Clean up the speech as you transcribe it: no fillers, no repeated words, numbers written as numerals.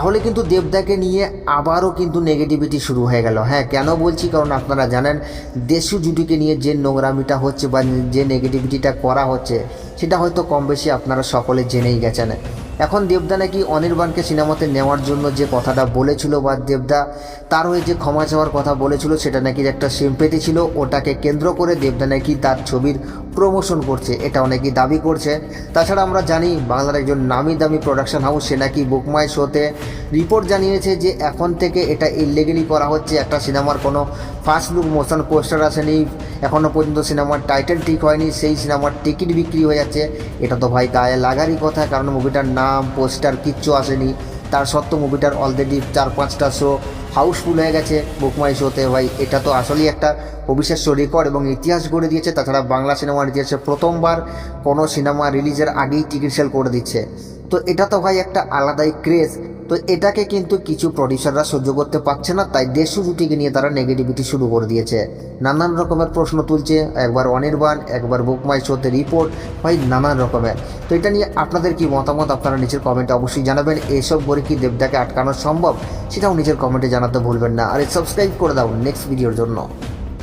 তাহলে কিন্তু দেবদাকে নিয়ে আবারও কিন্তু নেগেটিভিটি শুরু হয়ে গেল। হ্যাঁ, কেন বলছি, কারণ আপনারা জানেন দেশু জুটিকে নিয়ে যে নোংরামিটা হচ্ছে বা যে নেগেটিভিটিটা করা হচ্ছে সেটা হয়তো কম বেশি আপনারা সকলে জেনেই গেছেন। এখন দেবদা নাকি অনির্বাণকে সিনেমাতে নেওয়ার জন্য যে কথাটা বলেছিল বা দেবদা তার হয়ে যে ক্ষমা চাওয়ার কথা বলেছিল সেটা নাকি একটা সিম্পেথি ছিল, ওটাকে কেন্দ্র করে দেবদা নাকি তার ছবির প্রমোশন করছে, এটা অনেকেই দাবি করছে। তাছাড়া আমরা জানি বাংলার একজন নামি দামি প্রোডাকশন হাউস সে নাকি বুকমাই শোতে রিপোর্ট জানিয়েছে যে এখন থেকে এটা ইললিগালি করা হচ্ছে। একটা সিনেমার কোনো ফার্স্ট লুক মোশন পোস্টার আসেনি, এখনও পর্যন্ত সিনেমার টাইটেল ঠিক হয়নি, সেই সিনেমার টিকিট বিক্রি হয়ে যাচ্ছে। এটা তো ভাই গায়ে লাগারই কথা, কারণ মুভিটার নাম পোস্টার কিচ্ছু আসেনি। তার সত্ত্বেও মুভিটার অলরেডি 4-5টা শো হাউসফুল হয়ে গেছে বুকমাই শোতে। ভাই এটা তো আসলেই একটা অবিশ্বাস্য রেকর্ড এবং ইতিহাস গড়ে দিয়েছে। তাছাড়া বাংলা সিনেমার ইতিহাসে প্রথমবার কোনো সিনেমা রিলিজের আগেই টিকিট সেল করে দিচ্ছে। তো এটা তো ভাই একটা আলাদাই ক্রেজ। তো এটাকে কিন্তু কিছু প্রডিউসাররা সহ্য করতে পারছে না, তাই দেশু জুটিকে নিয়ে তারা নেগেটিভিটি শুরু করে দিয়েছে, নানান রকমের প্রশ্ন তুলছে। একবার অনির্বাণ, একবার বুকমাই শোতে রিপোর্ট, ভাই নানান রকমের। তো এটা নিয়ে আপনাদের কি মতামত আপনারা নিচের কমেন্টে অবশ্যই জানাবেন। এসব করে কি দেবদাকে আটকানো সম্ভব সেটাও নিচের কমেন্টে জানাতে ভুলবেন না। আর সাবস্ক্রাইব করে দাও নেক্সট ভিডিওর জন্য।